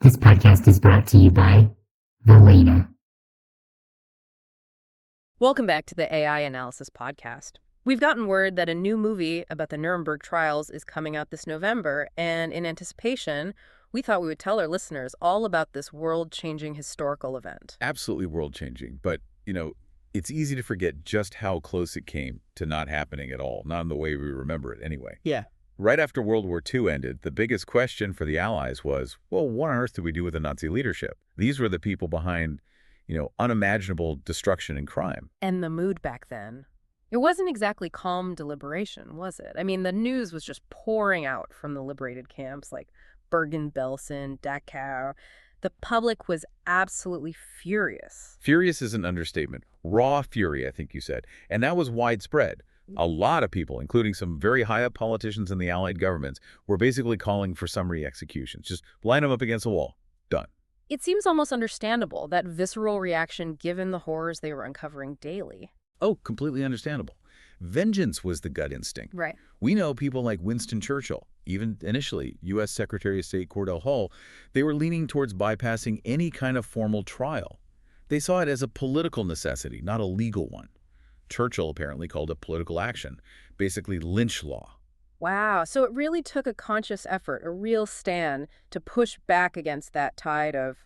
This podcast is brought to you by Velena. Welcome back to the AI Analysis Podcast. We've gotten word that a new movie about the Nuremberg Trials is coming out this November, and in anticipation, we thought we would tell our listeners all about this world-changing historical event. Absolutely world-changing, but, it's easy to forget just how close it came to not happening at all, not in the way we remember it anyway. Yeah. Right after World War II ended, the biggest question for the Allies was, well, what on earth do we do with the Nazi leadership? These were the people behind, unimaginable destruction and crime. And the mood back then, it wasn't exactly calm deliberation, was it? I mean, the news was just pouring out from the liberated camps like Bergen-Belsen, Dachau. The public was absolutely furious. Furious is an understatement. Raw fury, I think you said. And that was widespread. A lot of people, including some very high-up politicians in the Allied governments, were basically calling for summary executions. Just line them up against a wall. Done. It seems almost understandable, that visceral reaction given the horrors they were uncovering daily. Oh, completely understandable. Vengeance was the gut instinct. Right. We know people like Winston Churchill, even initially U.S. Secretary of State Cordell Hull, they were leaning towards bypassing any kind of formal trial. They saw it as a political necessity, not a legal one. Churchill apparently called it political action, basically lynch law. Wow, so it really took a conscious effort, a real stand, to push back against that tide of,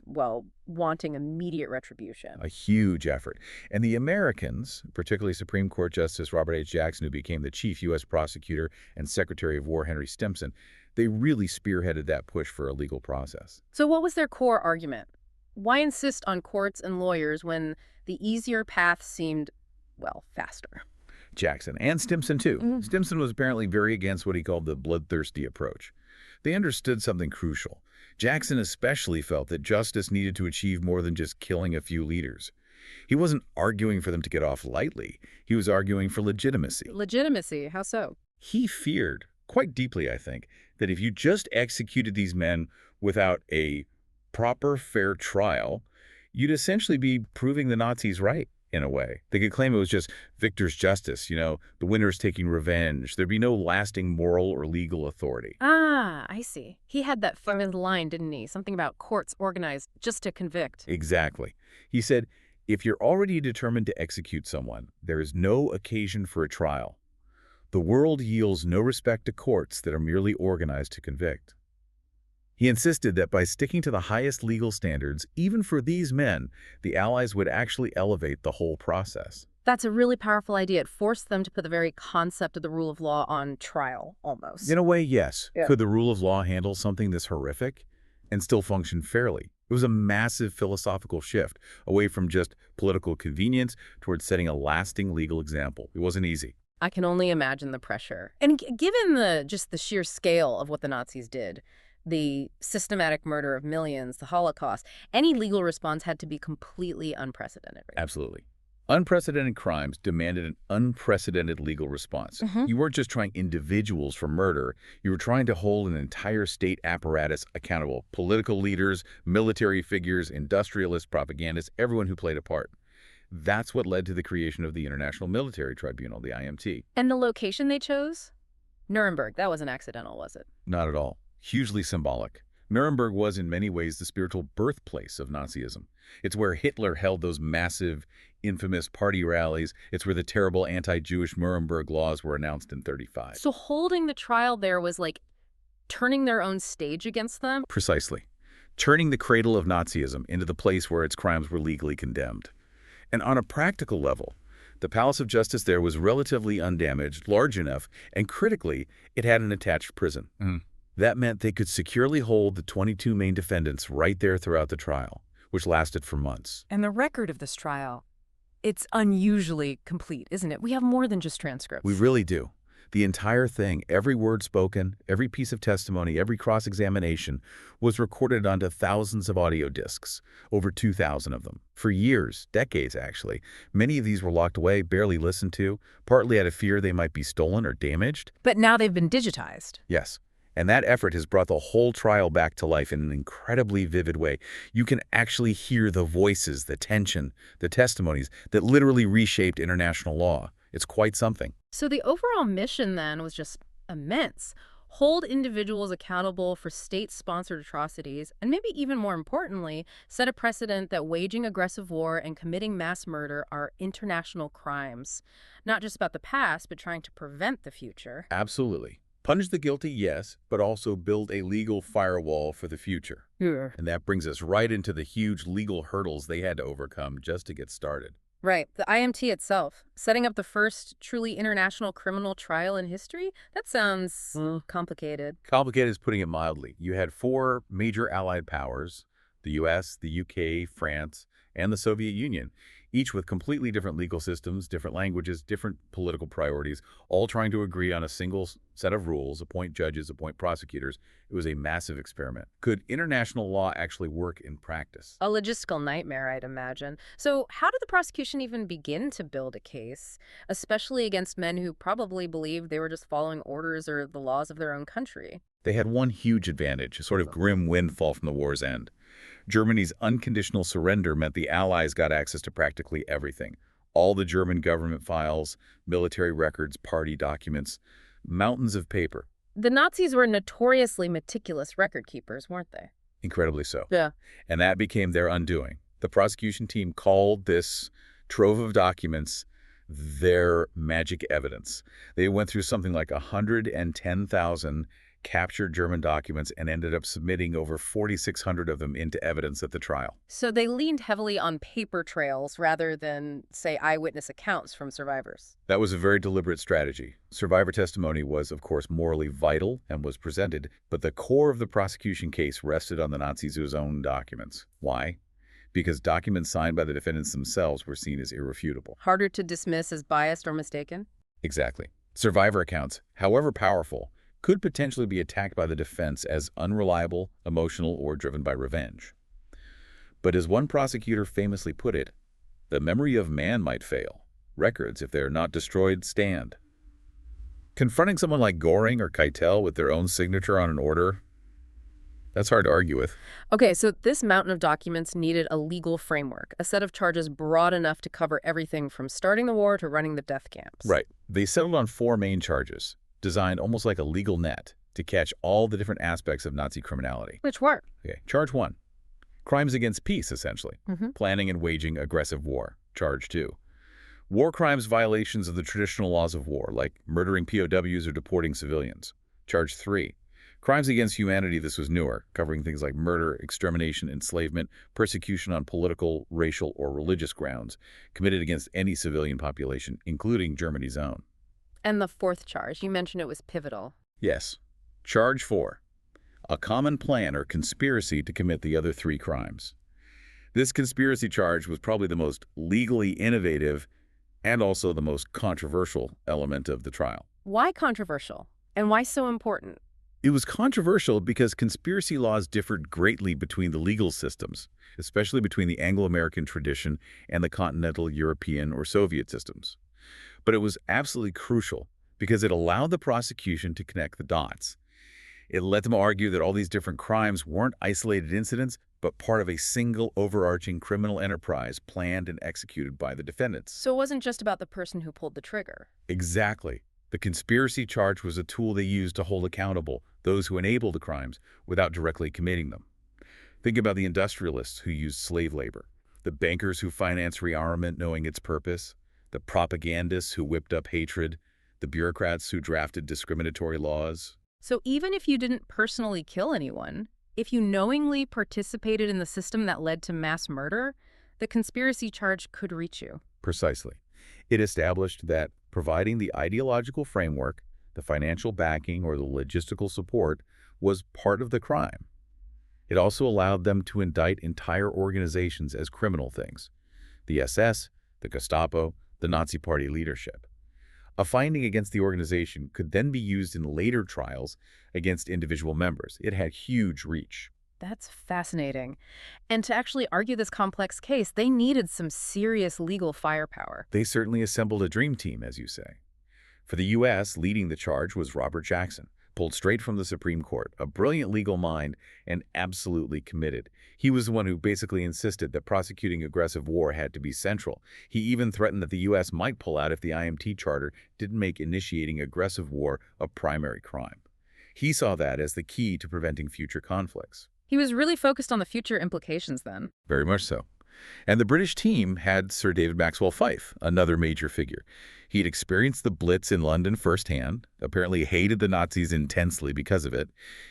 wanting immediate retribution. A huge effort. And the Americans, particularly Supreme Court Justice Robert H. Jackson, who became the chief U.S. prosecutor, and Secretary of War Henry Stimson, they really spearheaded that push for a legal process. So what was their core argument? Why insist on courts and lawyers when the easier path seemed, faster? Jackson, and Stimson too. Stimson was apparently very against what he called the bloodthirsty approach. They understood something crucial. Jackson especially felt that justice needed to achieve more than just killing a few leaders. He wasn't arguing for them to get off lightly. He was arguing for legitimacy. Legitimacy? How so? He feared, quite deeply I think, that if you just executed these men without a proper, fair trial, you'd essentially be proving the Nazis right. In a way. They could claim it was just victor's justice, the winners taking revenge. There'd be no lasting moral or legal authority. Ah, I see. He had that famous line, didn't he? Something about courts organized just to convict. Exactly. He said, if you're already determined to execute someone, there is no occasion for a trial. The world yields no respect to courts that are merely organized to convict. He insisted that by sticking to the highest legal standards, even for these men, the Allies would actually elevate the whole process. That's a really powerful idea. It forced them to put the very concept of the rule of law on trial, almost. In a way, yes. Yeah. Could the rule of law handle something this horrific and still function fairly? It was a massive philosophical shift away from just political convenience towards setting a lasting legal example. It wasn't easy. I can only imagine the pressure. And given the sheer scale of what the Nazis did, the systematic murder of millions, the Holocaust, any legal response had to be completely unprecedented. Right? Absolutely. Unprecedented crimes demanded an unprecedented legal response. You weren't just trying individuals for murder. You were trying to hold an entire state apparatus accountable. Political leaders, military figures, industrialists, propagandists, everyone who played a part. That's what led to the creation of the International Military Tribunal, the IMT. And the location they chose? Nuremberg. That wasn't accidental, was it? Not at all. Hugely symbolic. Nuremberg was in many ways the spiritual birthplace of Nazism. It's where Hitler held those massive, infamous party rallies. It's where the terrible anti-Jewish Nuremberg laws were announced in 1935. So holding the trial there was like turning their own stage against them? Precisely. Turning the cradle of Nazism into the place where its crimes were legally condemned. And on a practical level, the Palace of Justice there was relatively undamaged, large enough, and critically, it had an attached prison. That meant they could securely hold the 22 main defendants right there throughout the trial, which lasted for months. And the record of this trial, it's unusually complete, isn't it? We have more than just transcripts. We really do. The entire thing, every word spoken, every piece of testimony, every cross-examination was recorded onto thousands of audio discs, over 2,000 of them. For years, decades actually, many of these were locked away, barely listened to, partly out of fear they might be stolen or damaged. But now they've been digitized. Yes. And that effort has brought the whole trial back to life in an incredibly vivid way. You can actually hear the voices, the tension, the testimonies that literally reshaped international law. It's quite something. So the overall mission then was just immense. hold individuals accountable for state-sponsored atrocities, and maybe even more importantly, set a precedent that waging aggressive war and committing mass murder are international crimes. Not just about the past, but trying to prevent the future. Absolutely. Punish the guilty, yes, but also build a legal firewall for the future. Yeah. And that brings us right into the huge legal hurdles they had to overcome just to get started. Right. The IMT itself, setting up the first truly international criminal trial in history, that sounds complicated. Complicated is putting it mildly. You had four major allied powers, the US, the UK, France, and the Soviet Union, each with completely different legal systems, different languages, different political priorities, all trying to agree on a single set of rules, appoint judges, appoint prosecutors. It was a massive experiment. Could international law actually work in practice? A logistical nightmare, I'd imagine. So how did the prosecution even begin to build a case, especially against men who probably believed they were just following orders or the laws of their own country? They had one huge advantage, a sort of grim windfall from the war's end. Germany's unconditional surrender meant the Allies got access to practically everything. All the German government files, military records, party documents, mountains of paper. The Nazis were notoriously meticulous record keepers, weren't they? Incredibly so. Yeah. And that became their undoing. The prosecution team called this trove of documents their magic evidence. They went through something like 110,000 captured German documents and ended up submitting over 4,600 of them into evidence at the trial. So they leaned heavily on paper trails rather than, say, eyewitness accounts from survivors. That was a very deliberate strategy. Survivor testimony was, of course, morally vital and was presented, but the core of the prosecution case rested on the Nazis' own documents. Why? Because documents signed by the defendants themselves were seen as irrefutable. Harder to dismiss as biased or mistaken? Exactly. Survivor accounts, however powerful, could potentially be attacked by the defense as unreliable, emotional, or driven by revenge. But as one prosecutor famously put it, the memory of man might fail. Records, if they are not destroyed, stand. Confronting someone like Göring or Keitel with their own signature on an order, that's hard to argue with. Okay, so this mountain of documents needed a legal framework, a set of charges broad enough to cover everything from starting the war to running the death camps. Right. They settled on four main charges, designed almost like a legal net to catch all the different aspects of Nazi criminality. Which were? Okay. Charge 1, crimes against peace, essentially. Mm-hmm. Planning and waging aggressive war. Charge 2, war crimes violations of the traditional laws of war, like murdering POWs or deporting civilians. Charge 3, crimes against humanity. This was newer, covering things like murder, extermination, enslavement, persecution on political, racial, or religious grounds, committed against any civilian population, including Germany's own. And the fourth charge, you mentioned it was pivotal. Yes. Charge 4, a common plan or conspiracy to commit the other three crimes. This conspiracy charge was probably the most legally innovative and also the most controversial element of the trial. Why controversial? And why so important? It was controversial because conspiracy laws differed greatly between the legal systems, especially between the Anglo-American tradition and the continental European or Soviet systems. But it was absolutely crucial because it allowed the prosecution to connect the dots. It let them argue that all these different crimes weren't isolated incidents, but part of a single overarching criminal enterprise planned and executed by the defendants. So it wasn't just about the person who pulled the trigger. Exactly. The conspiracy charge was a tool they used to hold accountable those who enabled the crimes without directly committing them. Think about the industrialists who used slave labor, the bankers who financed rearmament knowing its purpose, the propagandists who whipped up hatred, the bureaucrats who drafted discriminatory laws. So even if you didn't personally kill anyone, if you knowingly participated in the system that led to mass murder, the conspiracy charge could reach you. Precisely. It established that providing the ideological framework, the financial backing, or the logistical support was part of the crime. It also allowed them to indict entire organizations as criminal things: the SS, the Gestapo, the Nazi Party leadership. A finding against the organization could then be used in later trials against individual members. It had huge reach. That's fascinating. And to actually argue this complex case, they needed some serious legal firepower. They certainly assembled a dream team, as you say. For the U.S., leading the charge was Robert Jackson, pulled straight from the Supreme Court, a brilliant legal mind and absolutely committed. He was the one who basically insisted that prosecuting aggressive war had to be central. He even threatened that the U.S. might pull out if the IMT charter didn't make initiating aggressive war a primary crime. He saw that as the key to preventing future conflicts. He was really focused on the future implications then. Very much so. And the British team had Sir David Maxwell Fyfe, another major figure. He'd experienced the Blitz in London firsthand, apparently hated the Nazis intensely because of it.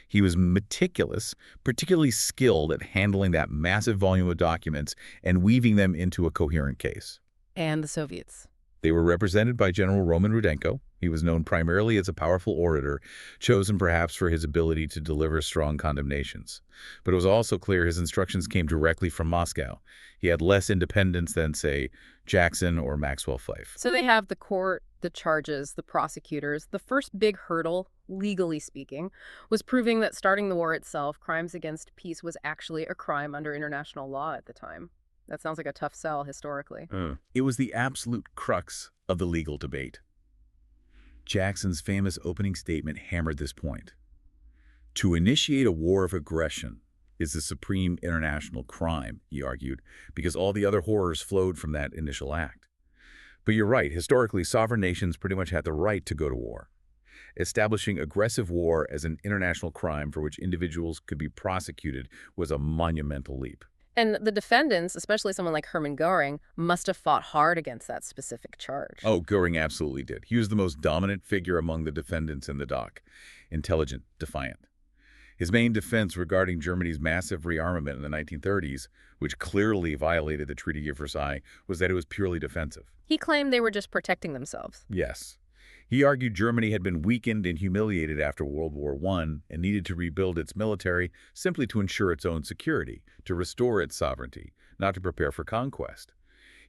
He was meticulous, particularly skilled at handling that massive volume of documents and weaving them into a coherent case. And the Soviets. They were represented by General Roman Rudenko. He was known primarily as a powerful orator, chosen perhaps for his ability to deliver strong condemnations. But it was also clear his instructions came directly from Moscow. He had less independence than, say, Jackson or Maxwell Fyfe. So they have the court, the charges, the prosecutors. The first big hurdle, legally speaking, was proving that starting the war itself, crimes against peace, was actually a crime under international law at the time. That sounds like a tough sell historically. It was the absolute crux of the legal debate. Jackson's famous opening statement hammered this point. To initiate a war of aggression is the supreme international crime, he argued, because all the other horrors flowed from that initial act. But you're right, historically, sovereign nations pretty much had the right to go to war. Establishing aggressive war as an international crime for which individuals could be prosecuted was a monumental leap. And the defendants, especially someone like Hermann Göring, must have fought hard against that specific charge. Oh, Göring absolutely did. He was the most dominant figure among the defendants in the dock. Intelligent, defiant. His main defense regarding Germany's massive rearmament in the 1930s, which clearly violated the Treaty of Versailles, was that it was purely defensive. He claimed they were just protecting themselves. Yes. He argued Germany had been weakened and humiliated after World War I and needed to rebuild its military simply to ensure its own security, to restore its sovereignty, not to prepare for conquest.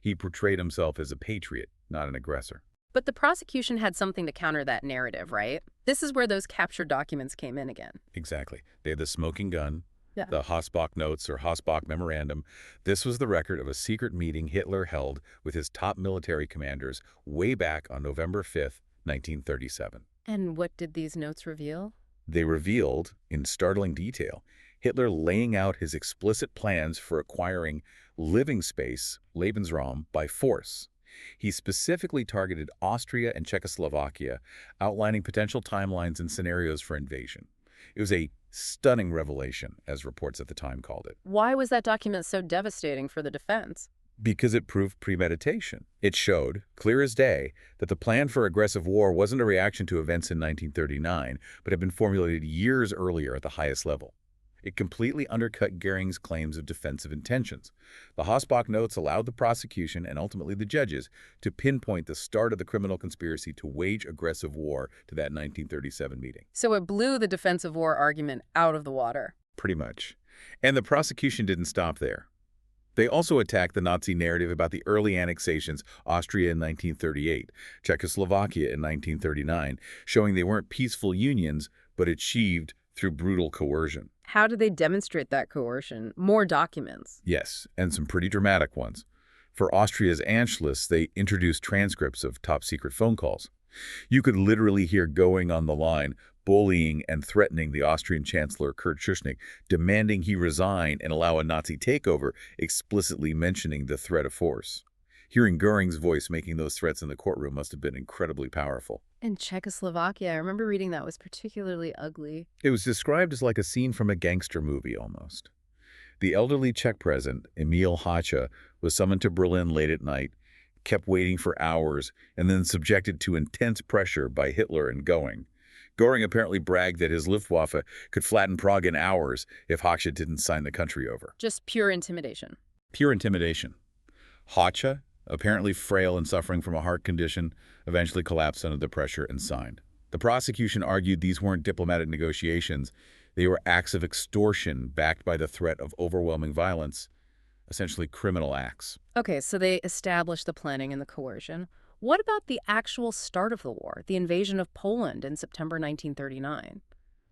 He portrayed himself as a patriot, not an aggressor. But the prosecution had something to counter that narrative, right? This is where those captured documents came in again. Exactly. They had the smoking gun, Yeah. the Hossbach Notes or Hossbach Memorandum. This was the record of a secret meeting Hitler held with his top military commanders way back on November 5th, 1937. And what did these notes reveal? They revealed, in startling detail, Hitler laying out his explicit plans for acquiring living space, Lebensraum, by force. He specifically targeted Austria and Czechoslovakia, outlining potential timelines and scenarios for invasion. It was a stunning revelation, as reports at the time called it. Why was that document so devastating for the defense? Because it proved premeditation. It showed, clear as day, that the plan for aggressive war wasn't a reaction to events in 1939, but had been formulated years earlier at the highest level. It completely undercut Göring's claims of defensive intentions. The Hossbach Notes allowed the prosecution and ultimately the judges to pinpoint the start of the criminal conspiracy to wage aggressive war to that 1937 meeting. So it blew the defensive war argument out of the water. Pretty much. And the prosecution didn't stop there. They also attacked the Nazi narrative about the early annexations, Austria in 1938, Czechoslovakia in 1939, showing they weren't peaceful unions, but achieved through brutal coercion. How did they demonstrate that coercion? More documents. Yes, and some pretty dramatic ones. For Austria's Anschluss, they introduced transcripts of top-secret phone calls. You could literally hear Göring on the line, bullying and threatening the Austrian Chancellor Kurt Schuschnigg, demanding he resign and allow a Nazi takeover, explicitly mentioning the threat of force. Hearing Göring's voice making those threats in the courtroom must have been incredibly powerful. And Czechoslovakia, I remember reading that was particularly ugly. It was described as like a scene from a gangster movie almost. The elderly Czech president, Emil Hácha, was summoned to Berlin late at night, kept waiting for hours, and then subjected to intense pressure by Hitler and Göring. Göring apparently bragged that his Luftwaffe could flatten Prague in hours if Hácha didn't sign the country over. Just pure intimidation. Pure intimidation. Hácha, apparently frail and suffering from a heart condition, eventually collapsed under the pressure and signed. The prosecution argued these weren't diplomatic negotiations. They were acts of extortion backed by the threat of overwhelming violence, essentially criminal acts. Okay, so they established the planning and the coercion. What about the actual start of the war, the invasion of Poland in September 1939?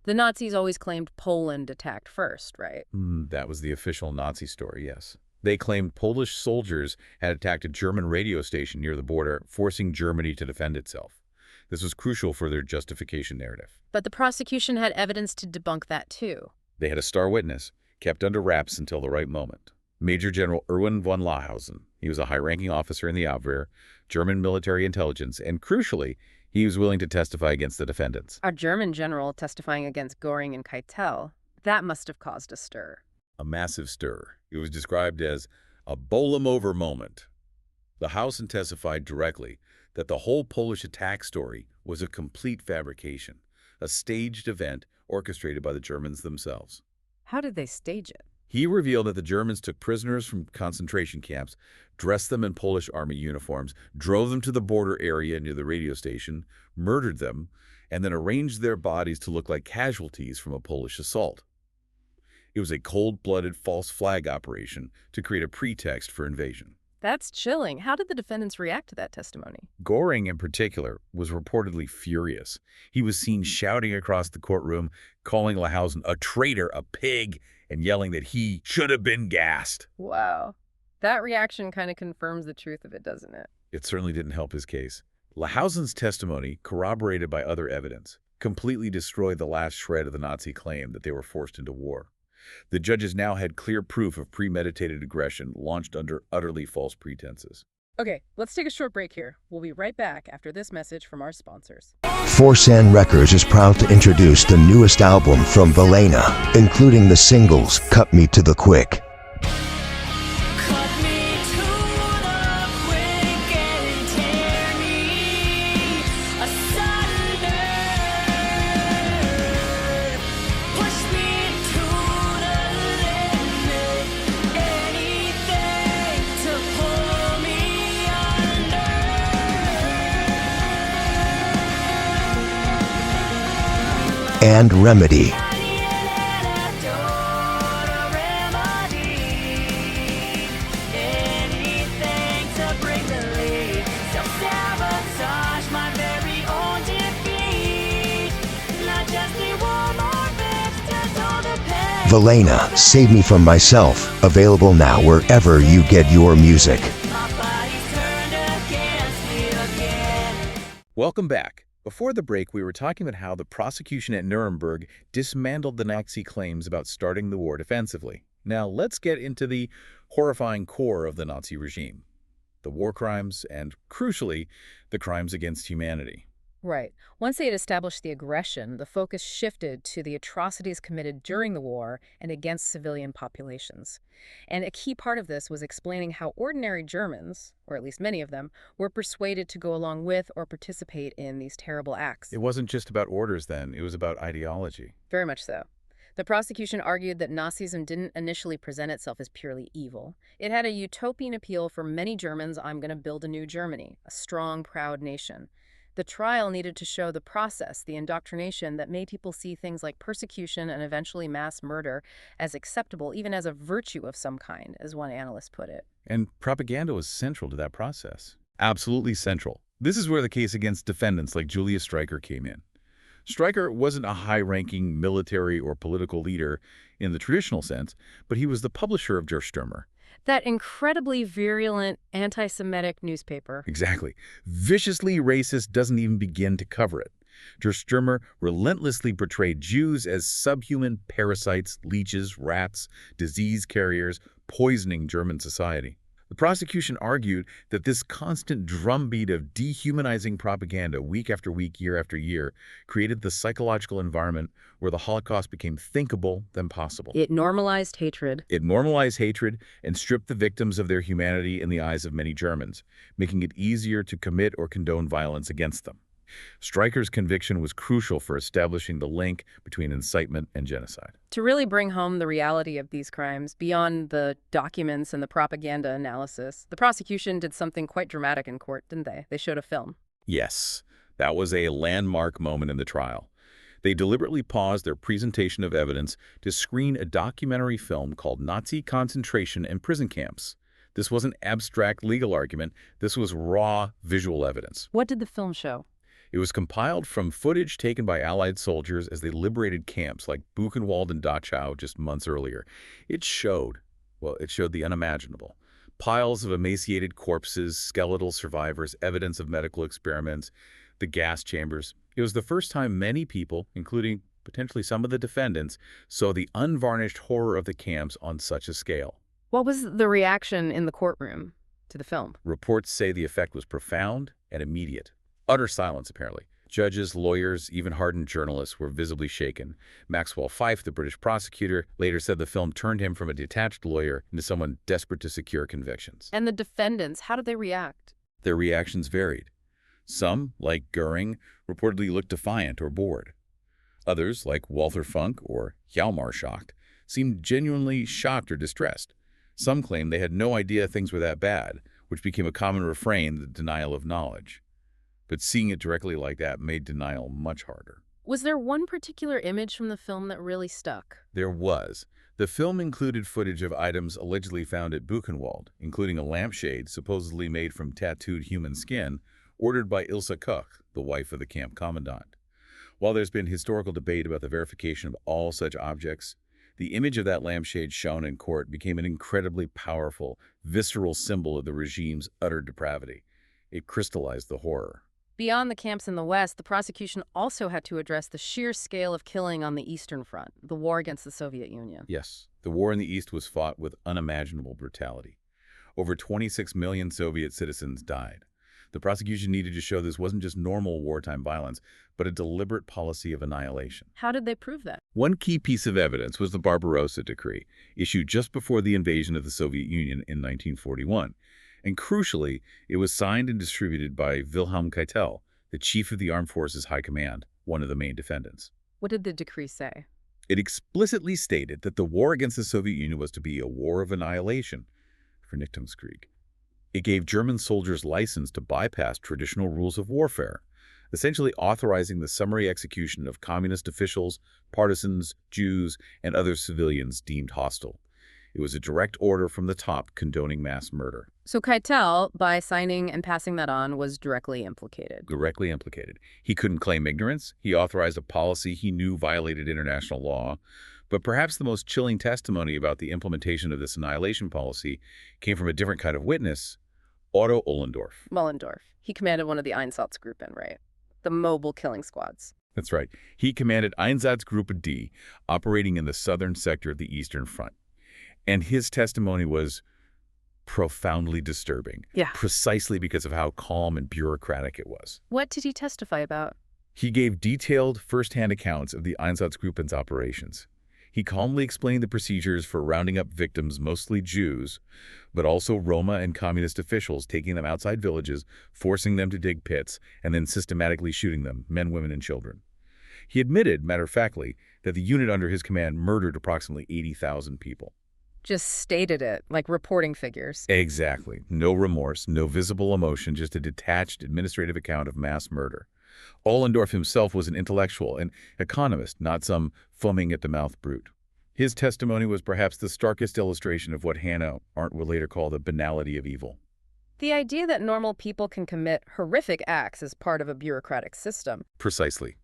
The Nazis always claimed Poland attacked first, right? That was the official Nazi story, yes. They claimed Polish soldiers had attacked a German radio station near the border, forcing Germany to defend itself. This was crucial for their justification narrative. But the prosecution had evidence to debunk that too. They had a star witness, kept under wraps until the right moment. Major General Erwin von Lahausen. He was a high-ranking officer in the Abwehr, German military intelligence, and crucially, He was willing to testify against the defendants. A German general testifying against Göring and Keitel. That must have caused a stir. A massive stir. It was described as a bowl-'em-over moment. The Hausen testified directly that the whole Polish attack story was a complete fabrication, a staged event orchestrated by the Germans themselves. How did they stage it? He revealed that the Germans took prisoners from concentration camps, dressed them in Polish army uniforms, drove them to the border area near the radio station, murdered them, and then arranged their bodies to look like casualties from a Polish assault. It was a cold-blooded false flag operation to create a pretext for invasion. That's chilling. How did the defendants react to that testimony? Göring, in particular, was reportedly furious. He was seen shouting across the courtroom, calling Lahausen a traitor, a pig, and yelling that he should have been gassed. Wow. That reaction kind of confirms the truth of it, doesn't it? It certainly didn't help his case. Lahausen's testimony, corroborated by other evidence, completely destroyed the last shred of the Nazi claim that they were forced into war. The judges now had clear proof of premeditated aggression launched under utterly false pretenses. Okay, let's take a short break here. We'll be right back after this message from our sponsors. Forsan Records is proud to introduce the newest album from Velena, including the singles Cut Me to the Quick, and Remedy. Velena, Save Me From Myself, available now wherever you get your music. Welcome back. Before the break, we were talking about how the prosecution at Nuremberg dismantled the Nazi claims about starting the war defensively. Now, let's get into the horrifying core of the Nazi regime, the war crimes and, crucially, the crimes against humanity. Right. Once they had established the aggression, the focus shifted to the atrocities committed during the war and against civilian populations. And a key part of this was explaining how ordinary Germans, or at least many of them, were persuaded to go along with or participate in these terrible acts. It wasn't just about orders then, it was about ideology. Very much so. The prosecution argued that Nazism didn't initially present itself as purely evil. It had a utopian appeal for many Germans. I'm going to build a new Germany, a strong, proud nation. The trial needed to show the process, the indoctrination that made people see things like persecution and eventually mass murder as acceptable, even as a virtue of some kind, as one analyst put it. And propaganda was central to that process. Absolutely central. This is where the case against defendants like Julius Streicher came in. Streicher wasn't a high-ranking military or political leader in the traditional sense, but he was the publisher of Der Stürmer. That incredibly virulent anti-Semitic newspaper. Exactly. Viciously racist doesn't even begin to cover it. Der Stürmer relentlessly portrayed Jews as subhuman parasites, leeches, rats, disease carriers, poisoning German society. The prosecution argued that this constant drumbeat of dehumanizing propaganda week after week, year after year, created the psychological environment where the Holocaust became thinkable than possible. It normalized hatred. It normalized hatred and stripped the victims of their humanity in the eyes of many Germans, making it easier to commit or condone violence against them. Streicher's conviction was crucial for establishing the link between incitement and genocide. To really bring home the reality of these crimes, beyond the documents and the propaganda analysis, the prosecution did something quite dramatic in court, didn't they? They showed a film. Yes, that was a landmark moment in the trial. They deliberately paused their presentation of evidence to screen a documentary film called Nazi Concentration and Prison Camps. This wasn't abstract legal argument. This was raw visual evidence. What did the film show? It was compiled from footage taken by Allied soldiers as they liberated camps like Buchenwald and Dachau just months earlier. It showed the unimaginable. Piles of emaciated corpses, skeletal survivors, evidence of medical experiments, the gas chambers. It was the first time many people, including potentially some of the defendants, saw the unvarnished horror of the camps on such a scale. What was the reaction in the courtroom to the film? Reports say the effect was profound and immediate. Utter silence, apparently. Judges, lawyers, even hardened journalists were visibly shaken. Maxwell Fyfe, the British prosecutor, later said the film turned him from a detached lawyer into someone desperate to secure convictions. And the defendants, how did they react? Their reactions varied. Some, like Göring, reportedly looked defiant or bored. Others, like Walther Funk or Hjalmar Schacht, seemed genuinely shocked or distressed. Some claimed they had no idea things were that bad, which became a common refrain, the denial of knowledge. But seeing it directly like that made denial much harder. Was there one particular image from the film that really stuck? There was. The film included footage of items allegedly found at Buchenwald, including a lampshade supposedly made from tattooed human skin, ordered by Ilse Koch, the wife of the camp commandant. While there's been historical debate about the verification of all such objects, the image of that lampshade shown in court became an incredibly powerful, visceral symbol of the regime's utter depravity. It crystallized the horror. Beyond the camps in the West, the prosecution also had to address the sheer scale of killing on the Eastern Front, the war against the Soviet Union. Yes, the war in the East was fought with unimaginable brutality. Over 26 million Soviet citizens died. The prosecution needed to show this wasn't just normal wartime violence, but a deliberate policy of annihilation. How did they prove that? One key piece of evidence was the Barbarossa Decree, issued just before the invasion of the Soviet Union in 1941. And crucially, it was signed and distributed by Wilhelm Keitel, the chief of the Armed Forces High Command, one of the main defendants. What did the decree say? It explicitly stated that the war against the Soviet Union was to be a war of annihilation, Vernichtungskrieg. It gave German soldiers license to bypass traditional rules of warfare, essentially authorizing the summary execution of communist officials, partisans, Jews, and other civilians deemed hostile. It was a direct order from the top condoning mass murder. So Keitel, by signing and passing that on, was directly implicated. Directly implicated. He couldn't claim ignorance. He authorized a policy he knew violated international law. But perhaps the most chilling testimony about the implementation of this annihilation policy came from a different kind of witness, Otto Ohlendorf. Moellendorf. He commanded one of the Einsatzgruppen, right? The mobile killing squads. That's right. He commanded Einsatzgruppe D, operating in the southern sector of the Eastern Front. And his testimony was profoundly disturbing. Yeah. Precisely because of how calm and bureaucratic it was. What did he testify about? He gave detailed first-hand accounts of the Einsatzgruppen's operations. He calmly explained the procedures for rounding up victims, mostly Jews, but also Roma and communist officials, taking them outside villages, forcing them to dig pits, and then systematically shooting them, men, women, and children. He admitted, matter-of-factly, that the unit under his command murdered approximately 80,000 people. Just stated it, like reporting figures. Exactly. No remorse, no visible emotion, just a detached administrative account of mass murder. Ohlendorf himself was an intellectual, an economist, not some foaming-at-the-mouth brute. His testimony was perhaps the starkest illustration of what Hannah Arendt would later call the banality of evil. The idea that normal people can commit horrific acts as part of a bureaucratic system. Precisely.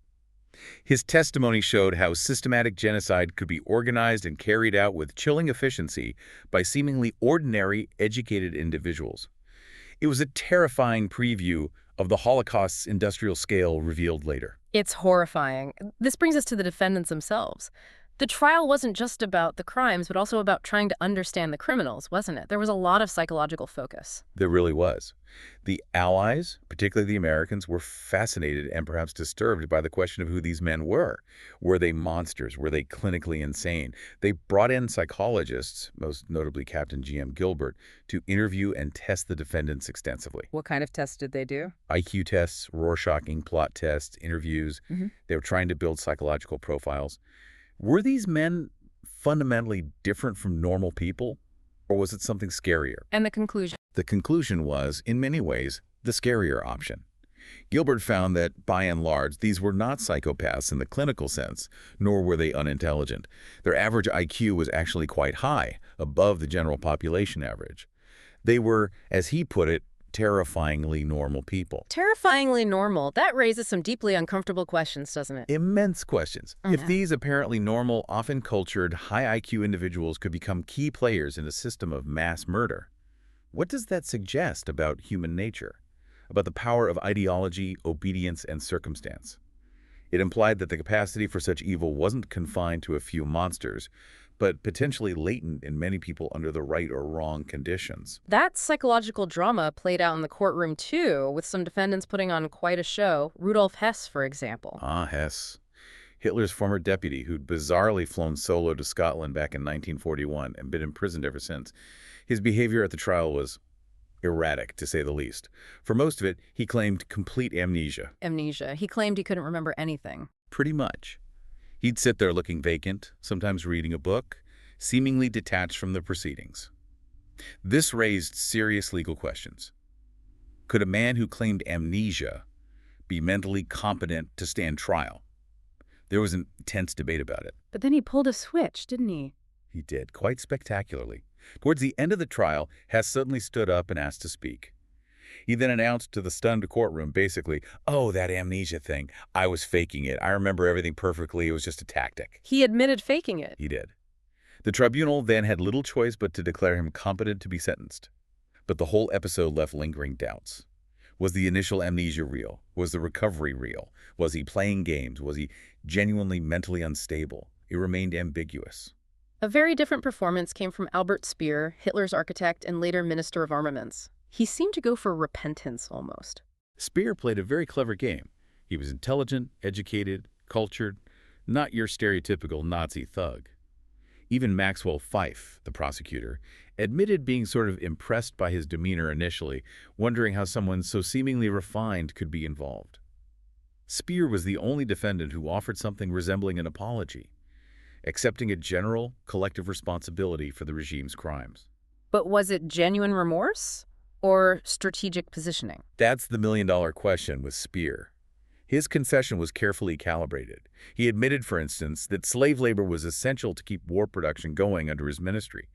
His testimony showed how systematic genocide could be organized and carried out with chilling efficiency by seemingly ordinary, educated individuals. It was a terrifying preview of the Holocaust's industrial scale revealed later. It's horrifying. This brings us to the defendants themselves. The trial wasn't just about the crimes, but also about trying to understand the criminals, wasn't it? There was a lot of psychological focus. There really was. The Allies, particularly the Americans, were fascinated and perhaps disturbed by the question of who these men were. Were they monsters? Were they clinically insane? They brought in psychologists, most notably Captain G.M. Gilbert, to interview and test the defendants extensively. What kind of tests did they do? IQ tests, Rorschaching, plot tests, interviews. They were trying to build psychological profiles. Were these men fundamentally different from normal people, or was it something scarier? And the conclusion? The conclusion was, in many ways, the scarier option. Gilbert found that, by and large, these were not psychopaths in the clinical sense, nor were they unintelligent. Their average IQ was actually quite high, above the general population average. They were, as he put it, terrifyingly normal people. Terrifyingly normal. That raises some deeply uncomfortable questions, doesn't it? Immense questions. If these apparently normal, often cultured, high IQ individuals could become key players in a system of mass murder, what does that suggest about human nature? About the power of ideology, obedience, and circumstance? It implied that the capacity for such evil wasn't confined to a few monsters, but potentially latent in many people under the right or wrong conditions. That psychological drama played out in the courtroom, too, with some defendants putting on quite a show. Rudolf Hess, for example. Ah, Hess. Hitler's former deputy who'd bizarrely flown solo to Scotland back in 1941 and been imprisoned ever since. His behavior at the trial was erratic, to say the least. For most of it, he claimed complete amnesia. Amnesia. He claimed he couldn't remember anything. Pretty much. He'd sit there looking vacant, sometimes reading a book, seemingly detached from the proceedings. This raised serious legal questions. Could a man who claimed amnesia be mentally competent to stand trial? There was an intense debate about it. But then he pulled a switch, didn't he? He did, quite spectacularly. Towards the end of the trial, Hess suddenly stood up and asked to speak. He then announced to the stunned courtroom, basically, "Oh, that amnesia thing. I was faking it. I remember everything perfectly. It was just a tactic." He admitted faking it. He did. The tribunal then had little choice but to declare him competent to be sentenced. But the whole episode left lingering doubts. Was the initial amnesia real? Was the recovery real? Was he playing games? Was he genuinely mentally unstable? It remained ambiguous. A very different performance came from Albert Speer, Hitler's architect and later Minister of Armaments. He seemed to go for repentance, almost. Speer played a very clever game. He was intelligent, educated, cultured, not your stereotypical Nazi thug. Even Maxwell Fyfe, the prosecutor, admitted being sort of impressed by his demeanor initially, wondering how someone so seemingly refined could be involved. Speer was the only defendant who offered something resembling an apology, accepting a general, collective responsibility for the regime's crimes. But was it genuine remorse or strategic positioning? That's the million-dollar question with Speer. His confession was carefully calibrated. He admitted, for instance, that slave labor was essential to keep war production going under his ministry.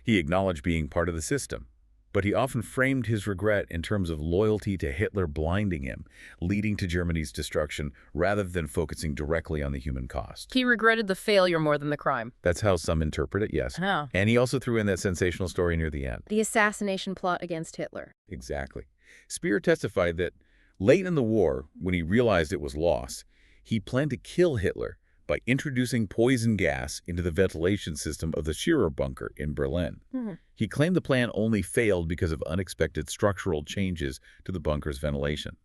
He acknowledged being part of the system, but he often framed his regret in terms of loyalty to Hitler blinding him, leading to Germany's destruction, rather than focusing directly on the human cost. He regretted the failure more than the crime. That's how some interpret it, yes. Oh. And he also threw in that sensational story near the end. The assassination plot against Hitler. Exactly. Speer testified that late in the war, when he realized it was lost, he planned to kill Hitler by introducing poison gas into the ventilation system of the Speer bunker in Berlin. He claimed the plan only failed because of unexpected structural changes to the bunker's ventilation.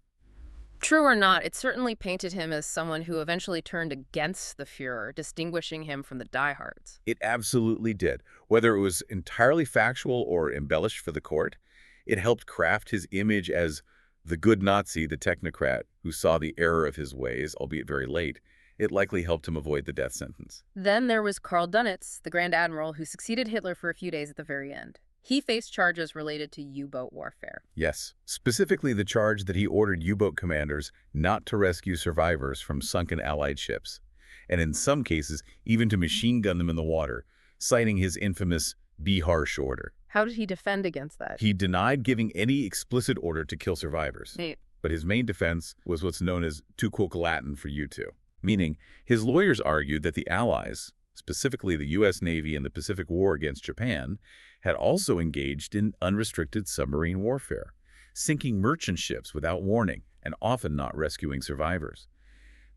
True or not, it certainly painted him as someone who eventually turned against the Fuhrer, distinguishing him from the diehards. It absolutely did. Whether it was entirely factual or embellished for the court, it helped craft his image as the good Nazi, the technocrat, who saw the error of his ways, albeit very late. It likely helped him avoid the death sentence. Then there was Karl Dönitz, the Grand Admiral who succeeded Hitler for a few days at the very end. He faced charges related to U-boat warfare. Yes, specifically the charge that he ordered U-boat commanders not to rescue survivors from sunken Allied ships, and in some cases, even to machine gun them in the water, citing his infamous "be harsh" order. How did he defend against that? He denied giving any explicit order to kill survivors. Neat. But his main defense was what's known as tu quoque Latin for you two, meaning his lawyers argued that the Allies, specifically the U.S. Navy in the Pacific War against Japan, had also engaged in unrestricted submarine warfare, sinking merchant ships without warning and often not rescuing survivors.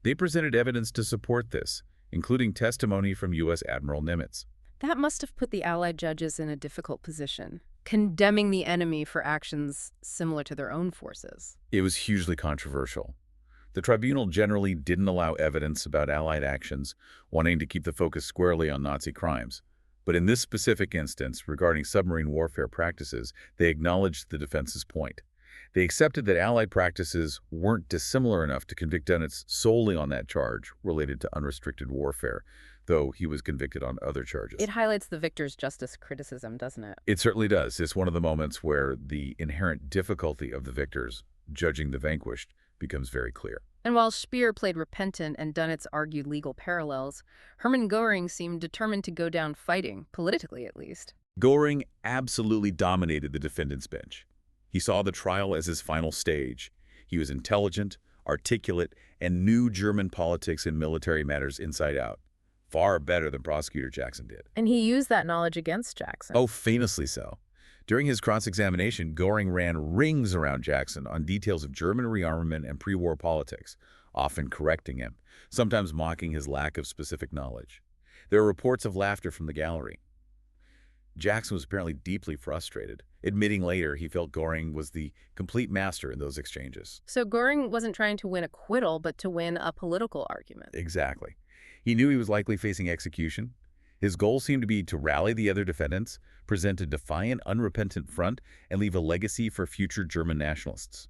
They presented evidence to support this, including testimony from U.S. Admiral Nimitz. That must have put the Allied judges in a difficult position, condemning the enemy for actions similar to their own forces. It was hugely controversial. The tribunal generally didn't allow evidence about Allied actions, wanting to keep the focus squarely on Nazi crimes. But in this specific instance, regarding submarine warfare practices, they acknowledged the defense's point. They accepted that Allied practices weren't dissimilar enough to convict Dönitz solely on that charge related to unrestricted warfare, though he was convicted on other charges. It highlights the victor's justice criticism, doesn't it? It certainly does. It's one of the moments where the inherent difficulty of the victors judging the vanquished becomes very clear. And while Speer played repentant and Dönitz argued legal parallels, Hermann Göring seemed determined to go down fighting, politically at least. Göring absolutely dominated the defendant's bench. He saw the trial as his final stage. He was intelligent, articulate, and knew German politics and military matters inside out, far better than prosecutor Jackson did. And he used that knowledge against Jackson. Oh, famously so. During his cross-examination, Göring ran rings around Jackson on details of German rearmament and pre-war politics, often correcting him, sometimes mocking his lack of specific knowledge. There are reports of laughter from the gallery. Jackson was apparently deeply frustrated, admitting later he felt Göring was the complete master in those exchanges. So Göring wasn't trying to win acquittal, but to win a political argument. Exactly. He knew he was likely facing execution. His goal seemed to be to rally the other defendants, present a defiant, unrepentant front, and leave a legacy for future German nationalists.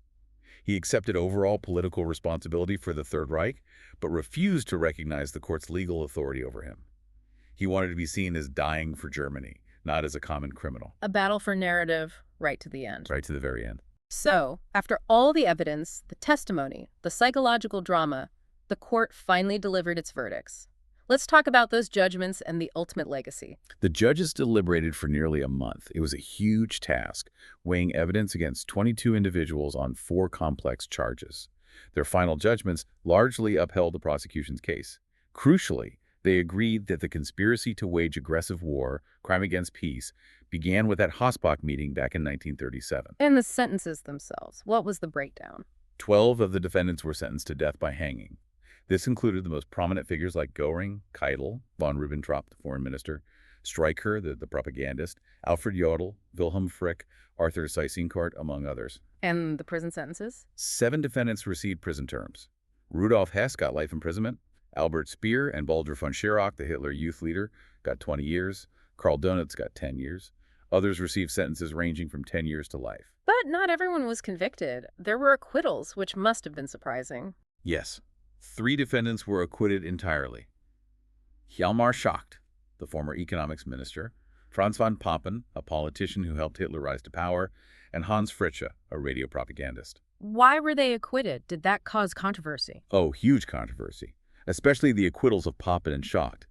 He accepted overall political responsibility for the Third Reich, but refused to recognize the court's legal authority over him. He wanted to be seen as dying for Germany, not as a common criminal. A battle for narrative right to the end. Right to the very end. So, after all the evidence, the testimony, the psychological drama, the court finally delivered its verdicts. Let's talk about those judgments and the ultimate legacy. The judges deliberated for nearly a month. It was a huge task, weighing evidence against 22 individuals on 4 complex charges. Their final judgments largely upheld the prosecution's case. Crucially, they agreed that the conspiracy to wage aggressive war, crime against peace, began with that Hossbach meeting back in 1937. And the sentences themselves. What was the breakdown? 12 of the defendants were sentenced to death by hanging. This included the most prominent figures like Göring, Keitel, von Ribbentrop, the foreign minister, Streicher, the propagandist, Alfred Jodl, Wilhelm Frick, Arthur Seyss-Inquart, among others. And the prison sentences? 7 defendants received prison terms. Rudolf Hess got life imprisonment. Albert Speer and Baldur von Schirach, the Hitler youth leader, got 20 years. Karl Donitz got 10 years. Others received sentences ranging from 10 years to life. But not everyone was convicted. There were acquittals, which must have been surprising. Yes. 3 defendants were acquitted entirely. Hjalmar Schacht, the former economics minister, Franz von Papen, a politician who helped Hitler rise to power, and Hans Fritzsche, a radio propagandist. Why were they acquitted? Did that cause controversy? Oh, huge controversy, especially the acquittals of Papen and Schacht.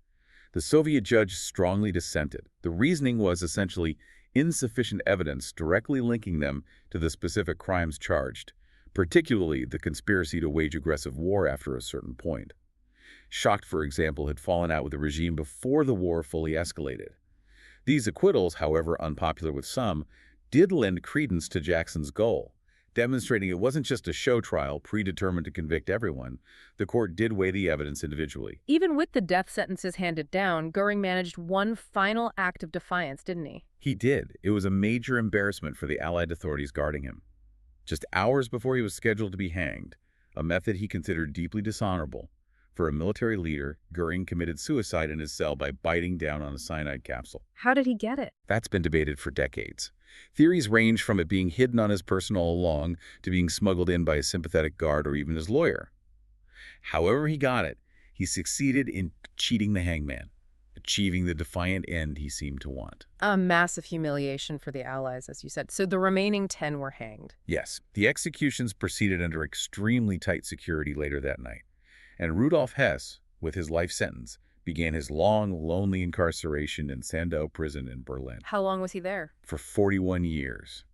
The Soviet judge strongly dissented. The reasoning was essentially insufficient evidence directly linking them to the specific crimes charged, particularly the conspiracy to wage aggressive war after a certain point. Schacht, for example, had fallen out with the regime before the war fully escalated. These acquittals, however unpopular with some, did lend credence to Jackson's goal, demonstrating it wasn't just a show trial predetermined to convict everyone. The court did weigh the evidence individually. Even with the death sentences handed down, Göring managed one final act of defiance, didn't he? He did. It was a major embarrassment for the Allied authorities guarding him. Just hours before he was scheduled to be hanged, a method he considered deeply dishonorable, for a military leader, Göring committed suicide in his cell by biting down on a cyanide capsule. How did he get it? That's been debated for decades. Theories range from it being hidden on his person all along to being smuggled in by a sympathetic guard or even his lawyer. However he got it, he succeeded in cheating the hangman, achieving the defiant end he seemed to want. A massive humiliation for the Allies, as you said. So the remaining 10 were hanged. Yes, the executions proceeded under extremely tight security later that night. And Rudolf Hess, with his life sentence, began his long, lonely incarceration in Sandow prison in Berlin. How long was he there? For 41 years.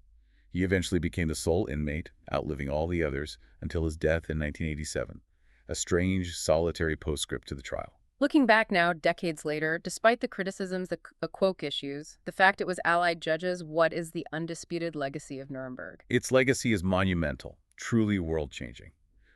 He eventually became the sole inmate, outliving all the others, until his death in 1987, a strange, solitary postscript to the trial. Looking back now, decades later, despite the criticisms, the Quoque issues, the fact it was Allied judges, what is the undisputed legacy of Nuremberg? Its legacy is monumental, truly world-changing.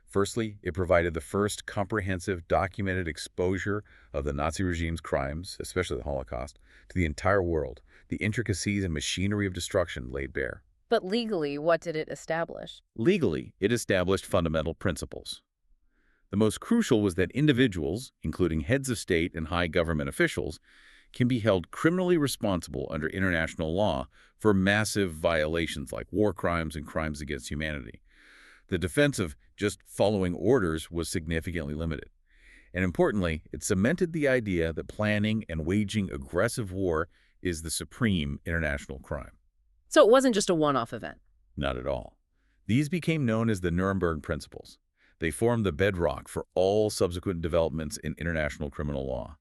Firstly, it provided the first comprehensive, documented exposure of the Nazi regime's crimes, especially the Holocaust, to the entire world, the intricacies and machinery of destruction laid bare. But legally, what did it establish? Legally, it established fundamental principles. The most crucial was that individuals, including heads of state and high government officials, can be held criminally responsible under international law for massive violations like war crimes and crimes against humanity. The defense of just following orders was significantly limited. And importantly, it cemented the idea that planning and waging aggressive war is the supreme international crime. So it wasn't just a one-off event. Not at all. These became known as the Nuremberg Principles. They formed the bedrock for all subsequent developments in international criminal law.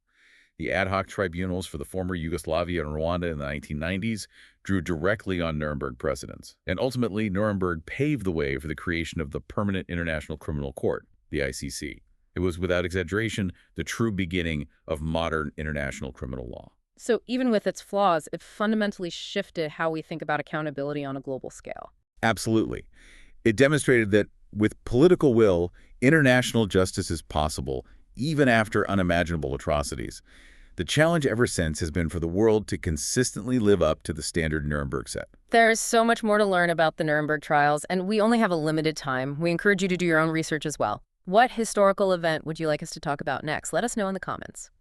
The ad hoc tribunals for the former Yugoslavia and Rwanda in the 1990s drew directly on Nuremberg precedents. And ultimately, Nuremberg paved the way for the creation of the Permanent International Criminal Court, the ICC. It was, without exaggeration, the true beginning of modern international criminal law. So even with its flaws, it fundamentally shifted how we think about accountability on a global scale. Absolutely. It demonstrated that with political will, international justice is possible, even after unimaginable atrocities. The challenge ever since has been for the world to consistently live up to the standard Nuremberg set. There's so much more to learn about the Nuremberg trials, and we only have a limited time. We encourage you to do your own research as well. What historical event would you like us to talk about next? Let us know in the comments.